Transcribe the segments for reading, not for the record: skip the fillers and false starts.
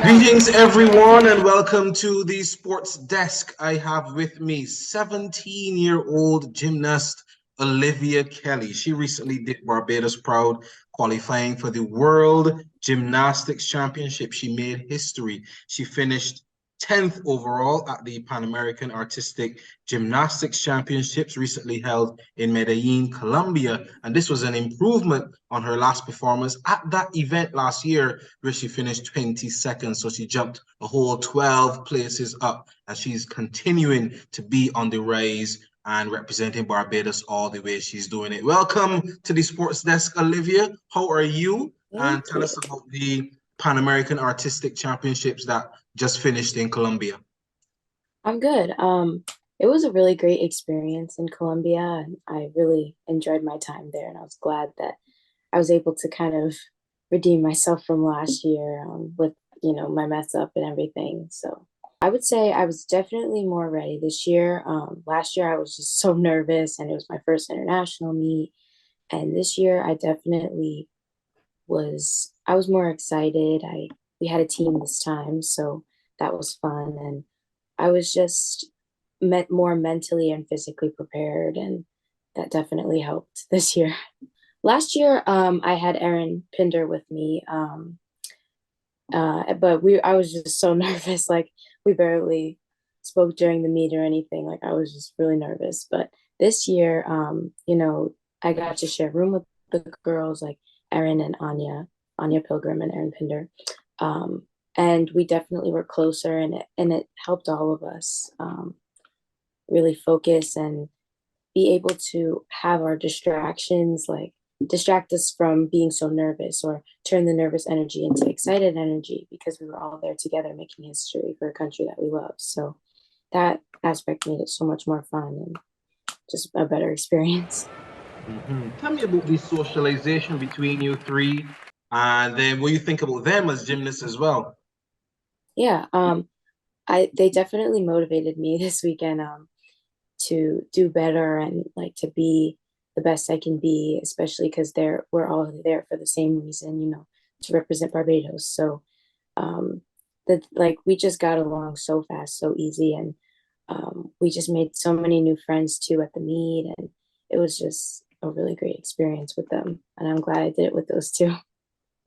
Greetings, everyone, and welcome to the Sports Desk. I have with me 17-year-old gymnast Olivia Kelly. She recently did Barbados proud, qualifying for the World Gymnastics Championship. She made history. She finished 10th overall at the Pan American Artistic Gymnastics Championships recently held in Medellin, Colombia. And this was an improvement on her last performance at that event last year, where she finished 22nd. So she jumped a whole 12 places up, and she's continuing to be on the rise and representing Barbados all the way she's doing it. Welcome to the Sports Desk, Olivia. How are you? And Thank tell you. us about the Pan American Artistic Championships that just finished in Colombia. I'm good. It was a really great experience in Colombia, and I really enjoyed my time there, and I was glad that I was able to kind of redeem myself from last year, with, my mess up and everything. So I would say I was definitely more ready this year. Last year I was just so nervous, and it was my first international meet, and this year I was more excited. I We had a team this time, so that was fun, and I was just more mentally and physically prepared, and that definitely helped this year. Last year, I had Erin Pinder with me, but I was just so nervous. Like, we barely spoke during the meet or anything. Like, I was just really nervous. But this year, I got to share room with the girls, like Erin and Anya Pilgrim and Erin Pinder. Um, and we definitely were closer, and it helped all of us really focus and be able to have our distractions, like distract us from being so nervous, or turn the nervous energy into excited energy, because we were all there together making history for a country that we love. So that aspect made it so much more fun and just a better experience. Tell me about the socialization between you three, and then what you think about them as gymnasts as well. Yeah, I they definitely motivated me this weekend, to do better and like to be the best I can be, especially because we're all there for the same reason, to represent Barbados. So um that, like, we just got along so fast, so easy, and we just made so many new friends too at the meet, and it was just a really great experience with them, and I'm glad I did it with those two.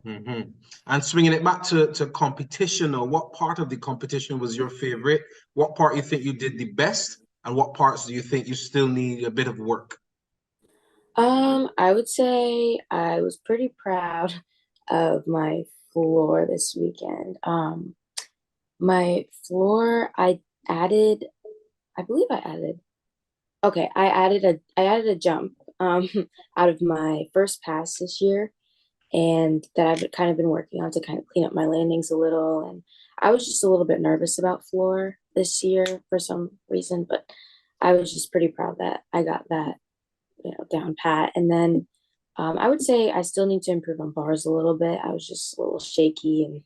hmm And swinging it back to competition, or what part of the competition was your favorite? What part you think you did the best, and what parts do you think you still need a bit of work? I would say I was pretty proud of my floor this weekend. My floor, added, I believe I added, okay, I added a jump out of my first pass this year, and that I've kind of been working on to kind of clean up my landings a little. And I was just a little bit nervous about floor this year for some reason, but I was just pretty proud that I got that, down pat. And then I would say I still need to improve on bars a little bit. I was just a little shaky and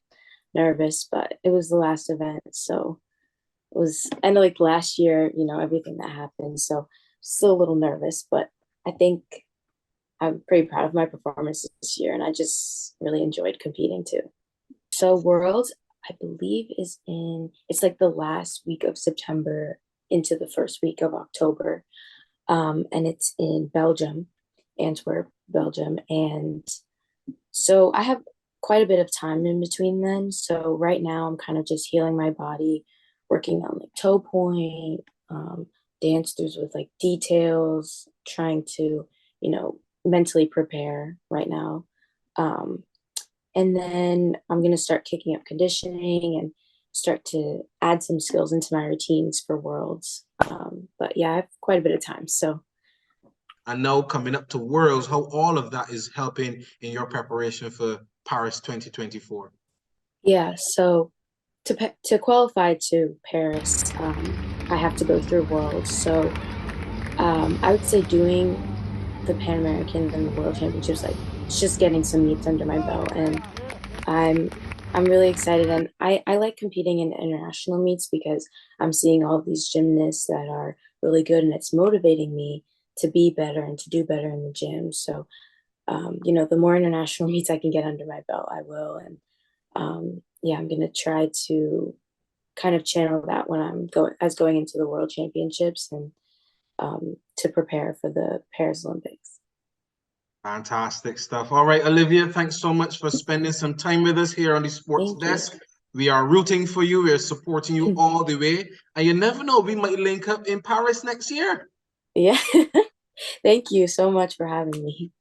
nervous, but it was the last event, so it was, and like last year, everything that happened. So still a little nervous, but I think I'm pretty proud of my performance this year, and I just really enjoyed competing too. So Worlds, I believe, it's like the last week of September into the first week of October. And it's in Belgium, Antwerp, Belgium. And so I have quite a bit of time in between then. So right now I'm kind of just healing my body, working on like toe point, dance throughs with like details, trying to, mentally prepare right now. Um, and then I'm going to start kicking up conditioning and start to add some skills into my routines for Worlds. But yeah, I have quite a bit of time. So And now coming up to Worlds, how all of that is helping in your preparation for Paris 2024. yeah, so to qualify to Paris, I have to go through Worlds. So I would say doing the Pan Americans and the World Championships, like, it's just getting some meets under my belt, and I'm I'm really excited, and I like competing in international meets because I'm seeing all of these gymnasts that are really good, and it's motivating me to be better and to do better in the gym. So the more international meets I can get under my belt, I will. And yeah, I'm gonna try to kind of channel that when I'm going into the World Championships and to prepare for the Paris Olympics. Fantastic stuff. All right, Olivia, thanks so much for spending some time with us here on the Sports Thank you. Desk. We are rooting for you. We're supporting you all the way. And you never know, we might link up in Paris next year. Yeah. Thank you so much for having me.